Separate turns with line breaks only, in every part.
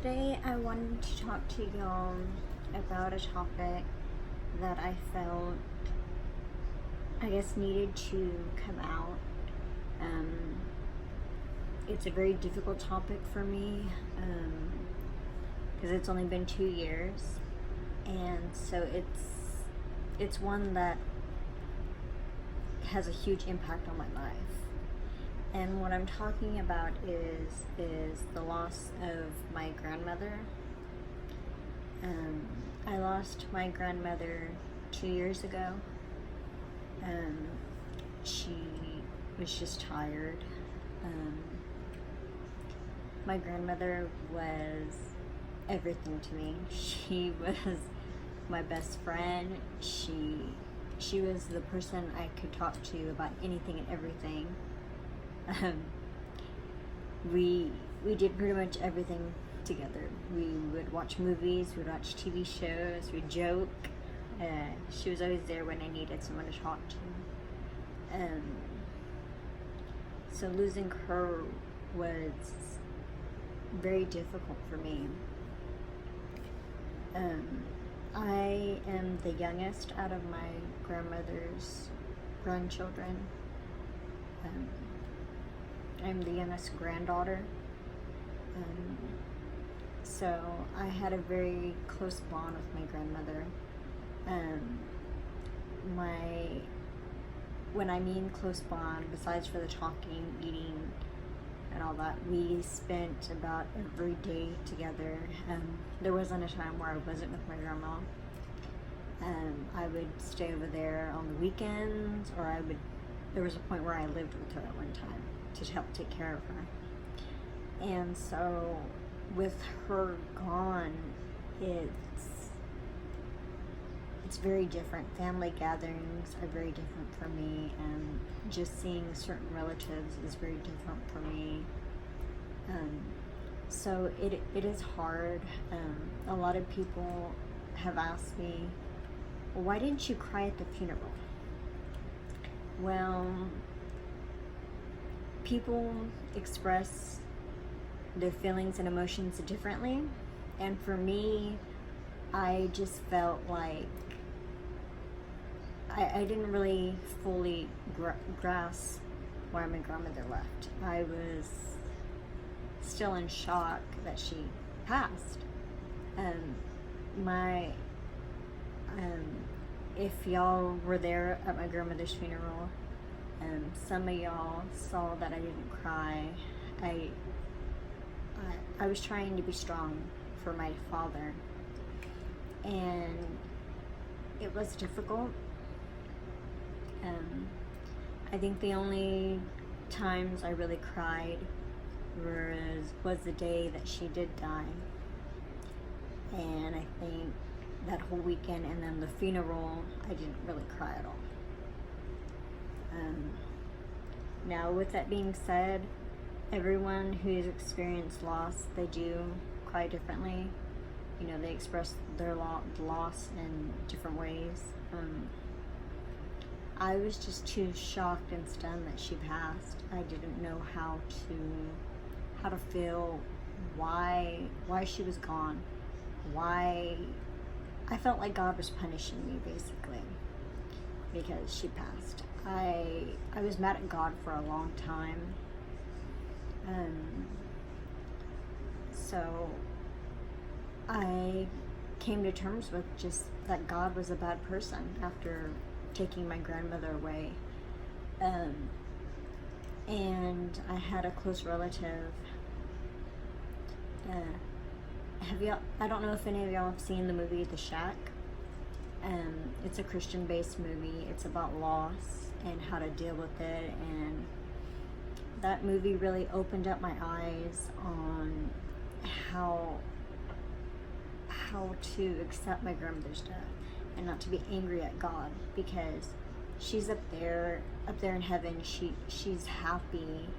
Today I wanted to talk to y'all about a topic that I felt, needed to come out. It's a very difficult topic for me because it's only been 2 years, and so it's one that has a huge impact on my life. And what I'm talking about is the loss of my grandmother. I lost my grandmother 2 years ago. She was just tired. My grandmother was everything to me. She was my best friend. She was the person I could talk to about anything and everything. We did pretty much everything together. We would watch movies, we'd watch TV shows, we'd joke. She was always there when I needed someone to talk to. So losing her was very difficult for me. I am the youngest out of my grandmother's grandchildren. I'm the youngest granddaughter, so I had a very close bond with my grandmother. When I mean close bond, besides for the talking, eating, and all that, we spent about every day together. There wasn't a time where I wasn't with my grandma. I would stay over there on the weekends, or there was a point where I lived with her at one time to help take care of her. And so with her gone, it's very different. Family gatherings are very different for me, and just seeing certain relatives is very different for me. So it is hard. A lot of people have asked me, well, why didn't you cry at the funeral? Well, people express their feelings and emotions differently, and for me, I just felt like I didn't really fully grasp why my grandmother left. I was still in shock that she passed. If y'all were there at my grandmother's funeral, some of y'all saw that I didn't cry. I was trying to be strong for my father, and it was difficult. I think the only times I really cried was the day that she did die, and I think that whole weekend and then the funeral, I didn't really cry at all. Now, with that being said, everyone who's experienced loss, they do cry differently. You know, they express their loss in different ways. I was just too shocked and stunned that she passed. I didn't know how to feel, why she was gone, why. I felt like God was punishing me, basically, because she passed. I was mad at God for a long time. So I came to terms with just that God was a bad person after taking my grandmother away. And I had a close relative. I don't know if any of y'all have seen the movie The Shack. It's a Christian-based movie. It's about loss and how to deal with it, and that movie really opened up my eyes on how to accept my grandmother's death and not to be angry at God, because she's up there in heaven. She's happy,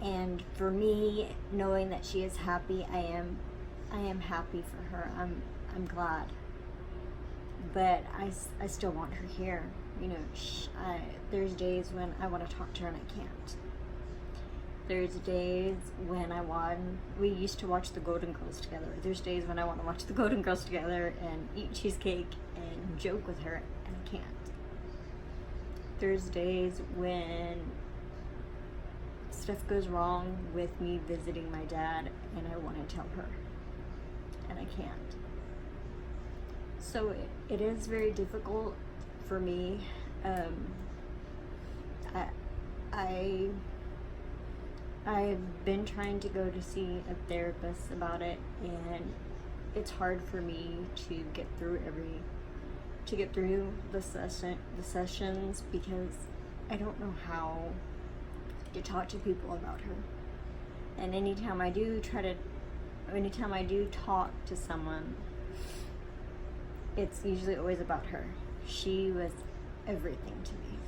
and for me, knowing that she is happy, I am happy for her. I'm glad, but I still want her here. You know, there's days when I want to talk to her and I can't. There's days when we used to watch the Golden Girls together. There's days when I want to watch the Golden Girls together and eat cheesecake and joke with her, and I can't. There's days when stuff goes wrong with me visiting my dad and I want to tell her, and I can't. So it is very difficult for me. I've been trying to go to see a therapist about it, and it's hard for me to get through the sessions because I don't know how to talk to people about her. And anytime I do talk to someone, it's usually always about her. She was everything to me.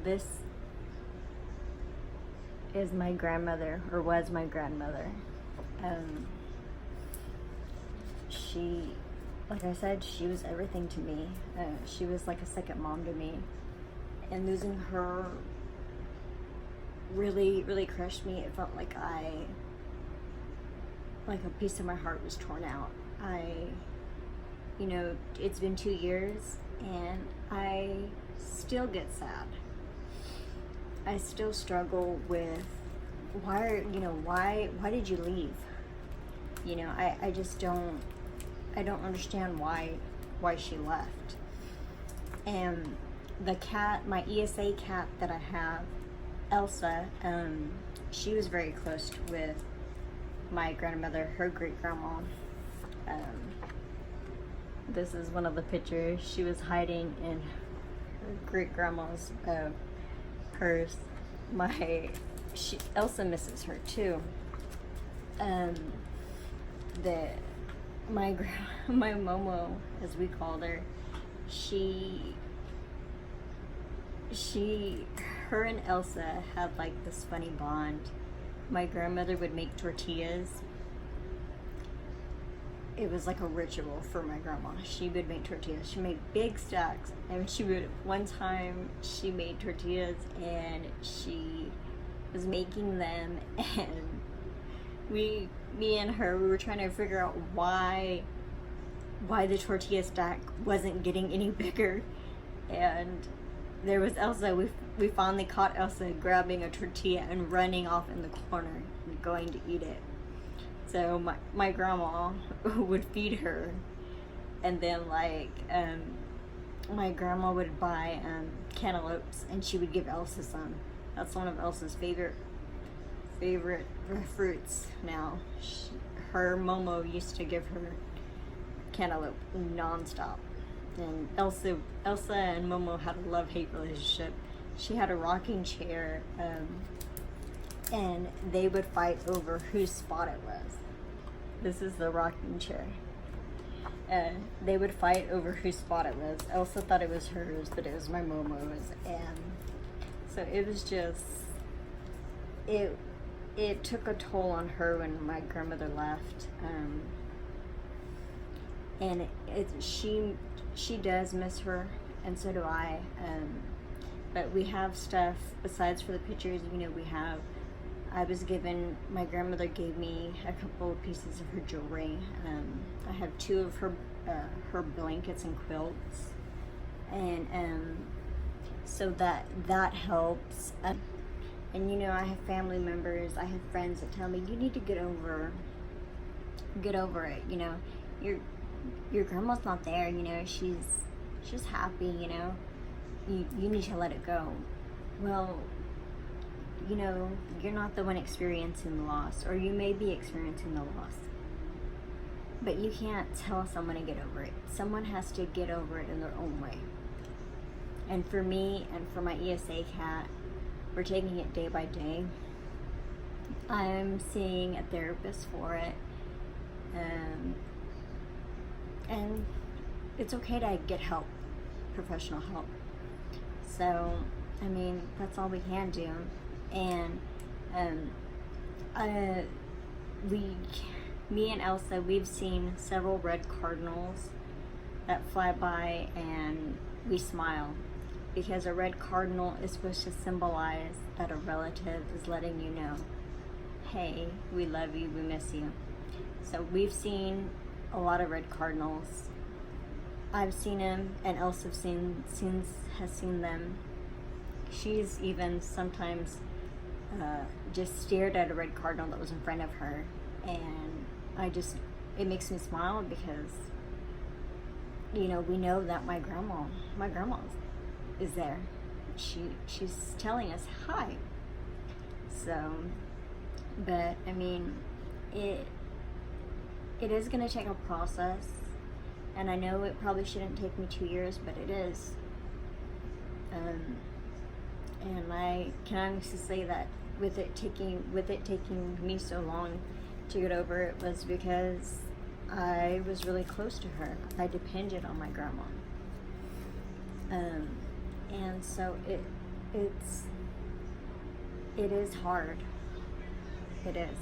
This is my grandmother, or was my grandmother. She, like I said, she was everything to me. She was like a second mom to me. And losing her really, really crushed me. It felt like a piece of my heart was torn out. It's been 2 years and I still get sad. I still struggle with why did you leave? I just don't understand why she left. And the cat, my ESA cat that I have, Elsa, she was very close with my grandmother, her great grandma. This is one of the pictures. She was hiding in her great grandma's purse. Elsa misses her too. My Momo, as we called her, her and Elsa had like this funny bond. My grandmother would make tortillas. It was like a ritual for my grandma. She would make tortillas. She made big stacks, and one time she made tortillas and she was making them, and me and her, we were trying to figure out why the tortilla stack wasn't getting any bigger. And there was Elsa. We finally caught Elsa grabbing a tortilla and running off in the corner and going to eat it. So my grandma would feed her, and then my grandma would buy cantaloupes, and she would give Elsa some. That's one of Elsa's favorite fruits now. Her Momo used to give her cantaloupe nonstop. And Elsa and Momo had a love-hate relationship. She had a rocking chair, and they would fight over whose spot it was. This is the rocking chair. They would fight over whose spot it was. Elsa thought it was hers, but it was my Momo's. And so it was just, it took a toll on her when my grandmother left. And she does miss her, and so do I. But we have stuff besides for the pictures. My grandmother gave me a couple of pieces of her jewelry. I have 2 of her blankets and quilts, and so that helps. And I have family members, I have friends that tell me, you need to get over it. Your grandma's not there. She's happy. You need to let it go. Well, you're not the one experiencing the loss, or you may be experiencing the loss, but you can't tell someone to get over it. Someone has to get over it in their own way. And for me and for my ESA cat, we're taking it day by day. I'm seeing a therapist for it, and it's okay to get help, professional help. So, that's all we can do. And me and Elsa, we've seen several red cardinals that fly by, and we smile. because a red cardinal is supposed to symbolize that a relative is letting you know, hey, we love you, we miss you. So we've seen a lot of red cardinals. I've seen them, and Elsa has seen them. She's even sometimes just stared at a red cardinal that was in front of her, and it makes me smile because, you know, we know that my grandma is there. She's telling us hi. So, but I mean, it is going to take a process, and I know it probably shouldn't take me 2 years, but it is. And I can honestly say that with it taking me so long to get over it was because I was really close to her. I depended on my grandma. And so it is hard. It is.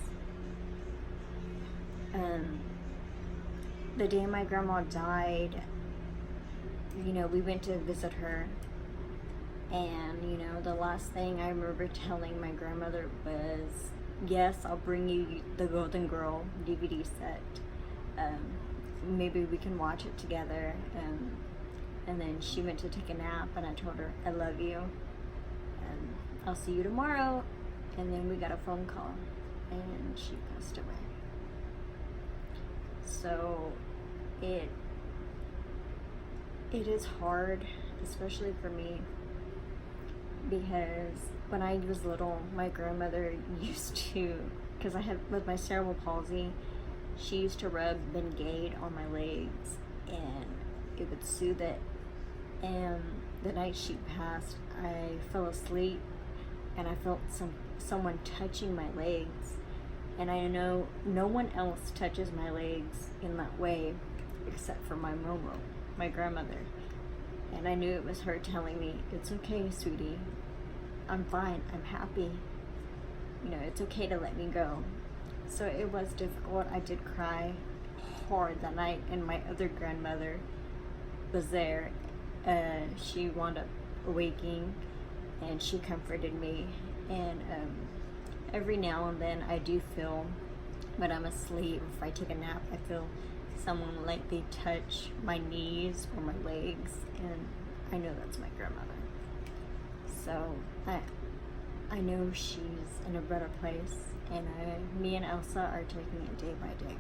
The day my grandma died, you know, we went to visit her, and, you know, the last thing I remember telling my grandmother was, yes, I'll bring you the Golden Girl DVD set. Maybe we can watch it together. And then she went to take a nap, and I told her, I love you, and I'll see you tomorrow. And then we got a phone call, and she passed away. So it is hard, especially for me, because when I was little, my grandmother used to, because I have, with my cerebral palsy, she used to rub Bengade on my legs, and it would soothe it. And the night she passed, I fell asleep, and I felt someone touching my legs. And I know no one else touches my legs in that way except for my Momo, my grandmother. And I knew it was her telling me, it's okay, sweetie. I'm fine. I'm happy. You know, it's okay to let me go. So it was difficult. I did cry hard that night, and my other grandmother was there. She wound up awaking, and she comforted me. And every now and then I do feel, when I'm asleep, if I take a nap, I feel someone lightly touch my knees or my legs, and I know that's my grandmother. So I know she's in a better place, and me and Elsa are taking it day by day.